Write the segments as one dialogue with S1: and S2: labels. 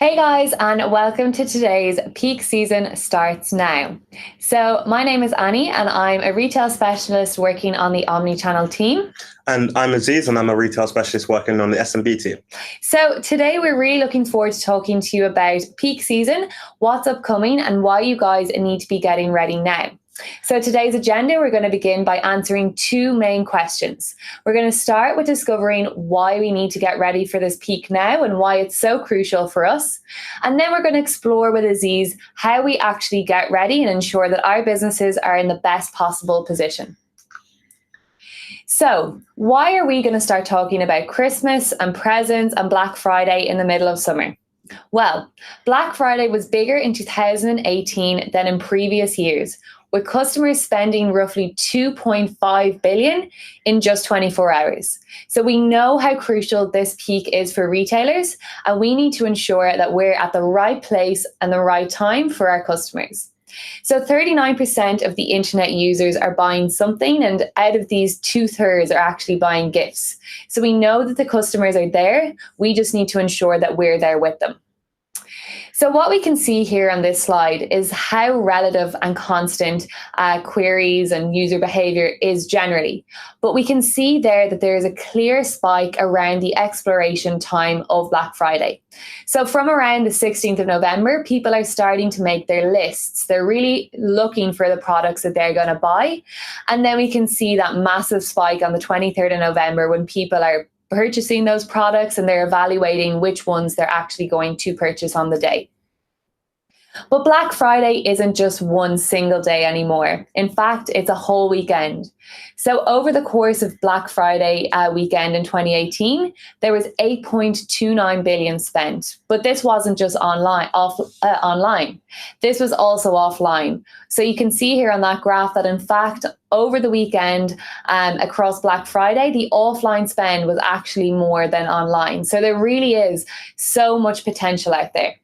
S1: Hey guys, and welcome to today's peak season starts now. So, my name is Annie, and I'm a retail specialist working on the omni-channel team.
S2: And I'm Aziz, and I'm a retail specialist working on the S&B team.
S1: So, today we're really looking forward to talking to you about peak season, what's upcoming, and why you guys need to be getting ready now. So today's agenda, we're going to begin by answering two main questions. We're going to start with discovering why we need to get ready for this peak now and why it's so crucial for us. And then we're going to explore with Aziz how we actually get ready and ensure that our businesses are in the best possible position. So, why are we going to start talking about Christmas and presents and Black Friday in the middle of summer? Well, Black Friday was bigger in 2018 than in previous years, with customers spending roughly 2.5 billion in just 24 hours. So we know how crucial this peak is for retailers, and we need to ensure that we're at the right place and the right time for our customers. So 39% of the internet users are buying something, and out of these, 2/3 are actually buying gifts. So we know that the customers are there. We just need to ensure that we're there with them. So what we can see here on this slide is how relative and constant queries and user behavior is generally. But we can see there that there is a clear spike around the exploration time of Black Friday. So from around the 16th of November, people are starting to make their lists. They're really looking for the products that they're going to buy. And then we can see that massive spike on the 23rd of November when people are purchasing those products and they're evaluating which ones they're actually going to purchase on the day. But Black Friday isn't just one single day anymore. In fact, it's a whole weekend. So over the course of Black Friday weekend in 2018, there was 8.29 billion spent. But this wasn't just online. This was also offline. So you can see here on that graph that in fact, over the weekend across Black Friday, the offline spend was actually more than online. So there really is so much potential out there.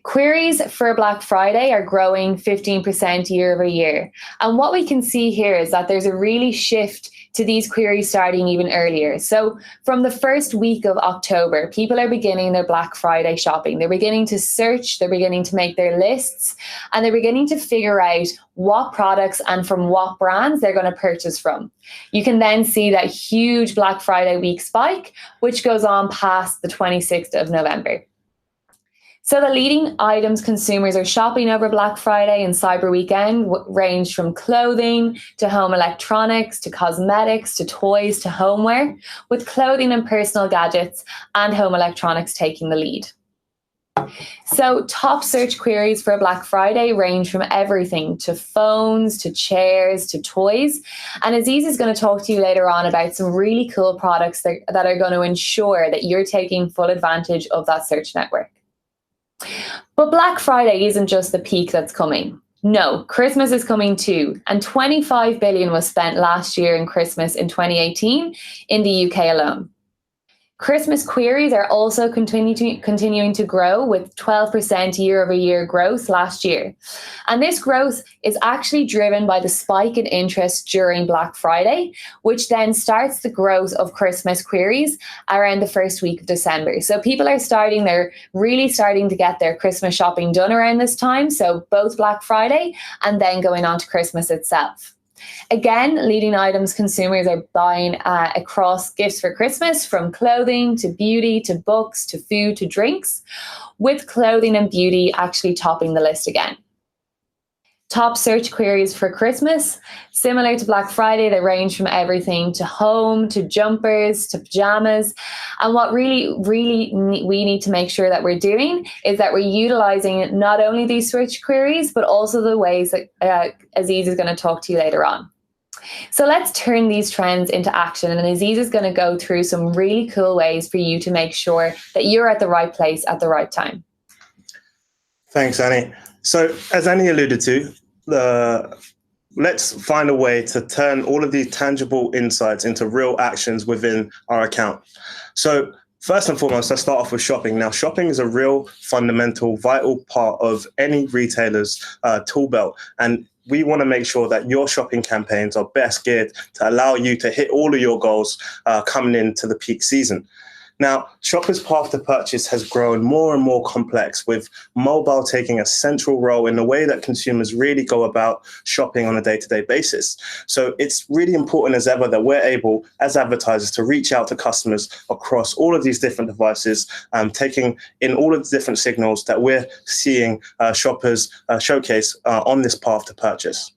S1: Queries for Black Friday are growing 15% year over year. And what we can see here is that there's a really shift to these queries starting even earlier. So from the first week of October, people are beginning their Black Friday shopping. They're beginning to search, they're beginning to make their lists, and they're beginning to figure out what products and from what brands they're going to purchase from. You can then see that huge Black Friday week spike, which goes on past the 26th of November. So the leading items consumers are shopping over Black Friday and Cyber Weekend range from clothing to home electronics to cosmetics to toys to homeware, with clothing and personal gadgets and home electronics taking the lead. So top search queries for Black Friday range from everything to phones, to chairs, to toys. And Aziz is going to talk to you later on about some really cool products that are going to ensure that you're taking full advantage of that search network. But Black Friday isn't just the peak that's coming. No, Christmas is coming too. And 25 billion was spent last year in Christmas in 2018 in the UK alone. Christmas queries are also continuing to grow with 12% year-over-year growth last year. And this growth is actually driven by the spike in interest during Black Friday, which then starts the growth of Christmas queries around the first week of December. So people are they're really starting to get their Christmas shopping done around this time. So both Black Friday and then going on to Christmas itself. Again, leading items consumers are buying across gifts for Christmas, from clothing to beauty to books to food to drinks, with clothing and beauty actually topping the list again. Top search queries for Christmas, similar to Black Friday, they range from everything to home, to jumpers, to pajamas. And what really we need to make sure that we're doing is that we're utilizing not only these search queries, but also the ways that Aziz is going to talk to you later on. So let's turn these trends into action. And Aziz is going to go through some really cool ways for you to make sure that you're at the right place at the right time.
S2: Thanks, Annie. So as Annie alluded to, let's find a way to turn all of these tangible insights into real actions within our account. So first and foremost, let's start off with shopping. Now, shopping is a real fundamental, vital part of any retailer's tool belt. And we want to make sure that your shopping campaigns are best geared to allow you to hit all of your goals coming into the peak season. Now, shoppers' path to purchase has grown more and more complex, with mobile taking a central role in the way that consumers really go about shopping on a day-to-day basis. So it's really important as ever that we're able, as advertisers, to reach out to customers across all of these different devices, taking in all of the different signals that we're seeing shoppers showcase on this path to purchase.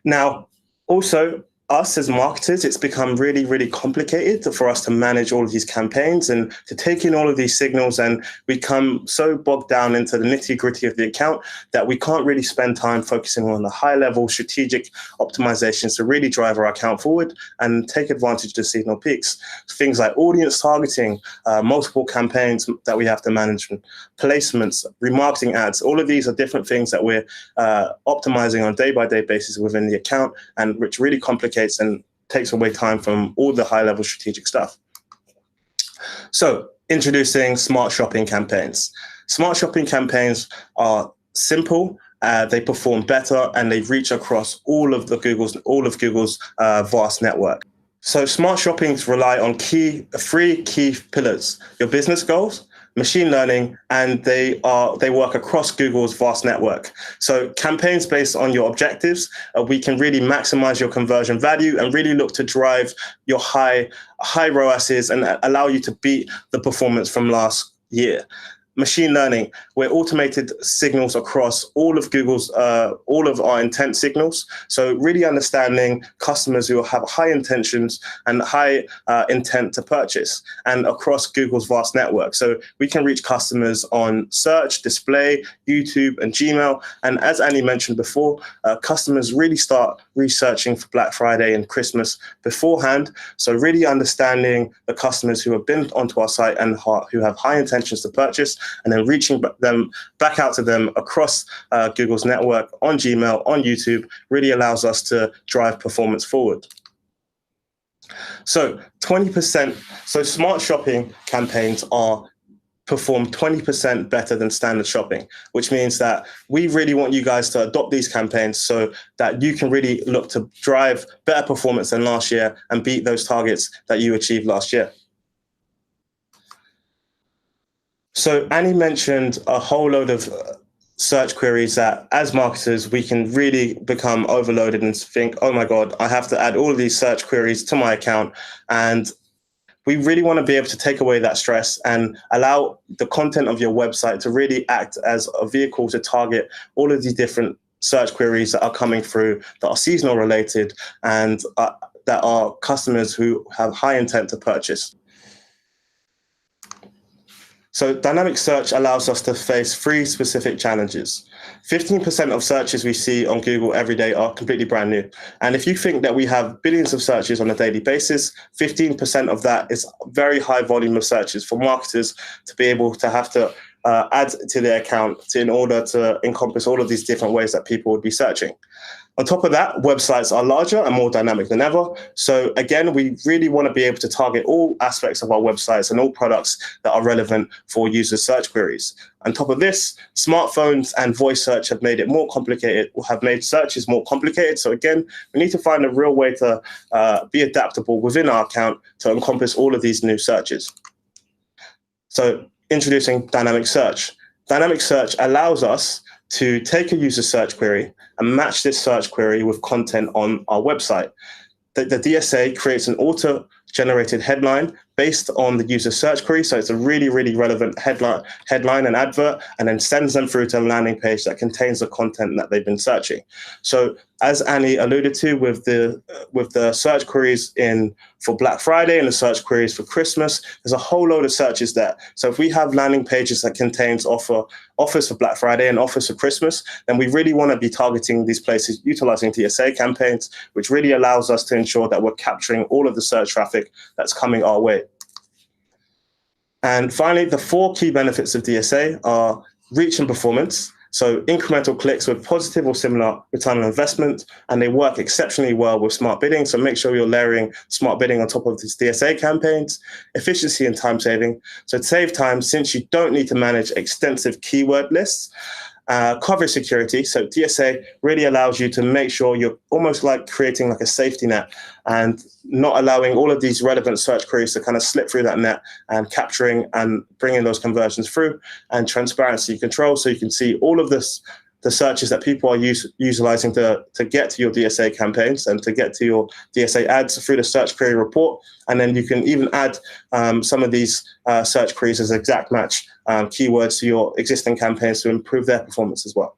S2: Now, also, us as marketers, it's become really, really complicated for us to manage all of these campaigns and to take in all of these signals, and become so bogged down into the nitty gritty of the account that we can't really spend time focusing on the high level strategic optimizations to really drive our account forward and take advantage of the signal peaks. Things like audience targeting, multiple campaigns that we have to manage, placements, remarketing ads, all of these are different things that we're optimizing on a day-by-day basis within the account, and which really complicates and takes away time from all the high-level strategic stuff. So, introducing smart shopping campaigns. Smart shopping campaigns are simple, they perform better, and they reach across all of Google's vast network. So, smart shoppings rely on three key pillars: your business goals, machine learning, and they work across Google's vast network. So campaigns based on your objectives, we can really maximize your conversion value and really look to drive your high ROASs and allow you to beat the performance from last year. Machine learning, we're automated signals across all of our intent signals. So really understanding customers who have high intentions and high intent to purchase, and across Google's vast network. So we can reach customers on search, display, YouTube, and Gmail. And as Annie mentioned before, customers really start researching for Black Friday and Christmas beforehand. So really understanding the customers who have been onto our site and who have high intentions to purchase, and then reaching them back out to them across Google's network on Gmail, on YouTube, really allows us to drive performance forward. So 20%, so smart shopping campaigns perform 20% better than standard shopping, which means that we really want you guys to adopt these campaigns so that you can really look to drive better performance than last year and beat those targets that you achieved last year. So Annie mentioned a whole load of search queries that as marketers, we can really become overloaded and think, oh my God, I have to add all of these search queries to my account. And we really want to be able to take away that stress and allow the content of your website to really act as a vehicle to target all of these different search queries that are coming through, that are seasonal related, and that are customers who have high intent to purchase. So dynamic search allows us to face 3 specific challenges. 15% of searches we see on Google every day are completely brand new. And if you think that we have billions of searches on a daily basis, 15% of that is very high volume of searches for marketers to be able to have to add to their account in order to encompass all of these different ways that people would be searching. On top of that, websites are larger and more dynamic than ever. So again, we really want to be able to target all aspects of our websites and all products that are relevant for user search queries. On top of this, smartphones and voice search have made it more complicated, or have made searches more complicated. So again, we need to find a real way to be adaptable within our account to encompass all of these new searches. So introducing dynamic search. Dynamic search allows us to take a user search query and match this search query with content on our website. The DSA creates an auto-generated headline based on the user search query. So it's a really, really relevant headline and advert, and then sends them through to a landing page that contains the content that they've been searching. So as Annie alluded to with the search queries for Black Friday and the search queries for Christmas, there's a whole load of searches there. So if we have landing pages that contains offers for Black Friday and offers for Christmas, then we really want to be targeting these places utilizing DSA campaigns, which really allows us to ensure that we're capturing all of the search traffic that's coming our way. And finally, the 4 key benefits of DSA are reach and performance. So incremental clicks with positive or similar return on investment, and they work exceptionally well with smart bidding. So make sure you're layering smart bidding on top of these DSA campaigns. Efficiency and time saving. So to save time, since you don't need to manage extensive keyword lists. coverage security. So DSA really allows you to make sure you're almost like creating like a safety net and not allowing all of these relevant search queries to kind of slip through that net, and capturing and bringing those conversions through, and transparency control. So you can see all of this, the searches that people are utilizing to get to your DSA campaigns and to get to your DSA ads through the search query report. And then you can even add some of these search queries as exact match keywords to your existing campaigns to improve their performance as well.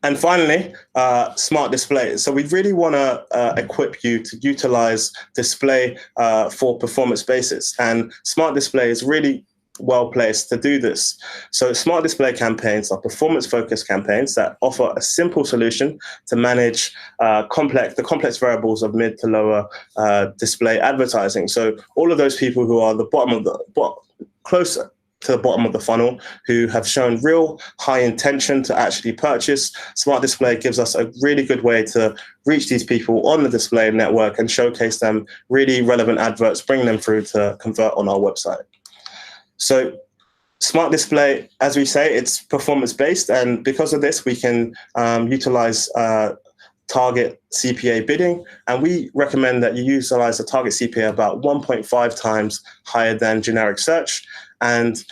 S2: And finally, smart display. So we really want to equip you to utilize display for performance basis. And smart display is really well placed to do this. So smart display campaigns are performance focused campaigns that offer a simple solution to manage the complex variables of mid to lower display advertising. So all of those people who are closer to the bottom of the funnel, who have shown real high intention to actually purchase, smart display gives us a really good way to reach these people on the display network and showcase them really relevant adverts, bring them through to convert on our website. So smart display, as we say, it's performance-based, and because of this, we can utilize target CPA bidding, and we recommend that you utilize a target CPA about 1.5 times higher than generic search. And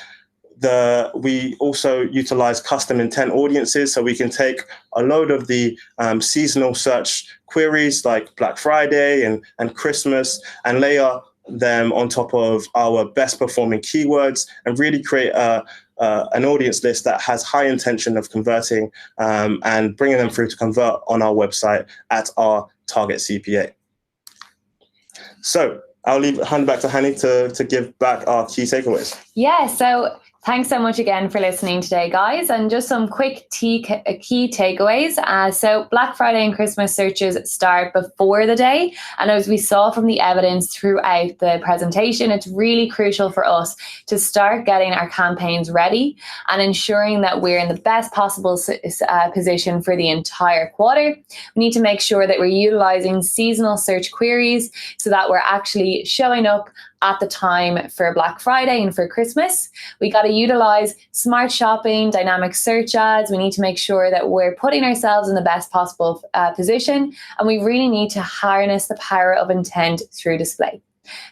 S2: we also utilize custom intent audiences, so we can take a load of the seasonal search queries like Black Friday and Christmas and layer them on top of our best performing keywords and really create an audience list that has high intention of converting and bringing them through to convert on our website at our target CPA. So I'll hand back to Hani to give back our key takeaways.
S1: Yeah, so thanks so much again for listening today, guys. And just some quick key takeaways. So Black Friday and Christmas searches start before the day. And as we saw from the evidence throughout the presentation, it's really crucial for us to start getting our campaigns ready and ensuring that we're in the best possible position for the entire quarter. We need to make sure that we're utilizing seasonal search queries so that we're actually showing up at the time for Black Friday and for Christmas. We got to utilize smart shopping, dynamic search ads. We need to make sure that we're putting ourselves in the best possible position. And we really need to harness the power of intent through display.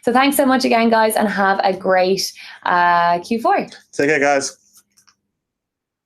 S1: So thanks so much again, guys, and have a great Q4.
S2: Take care, guys.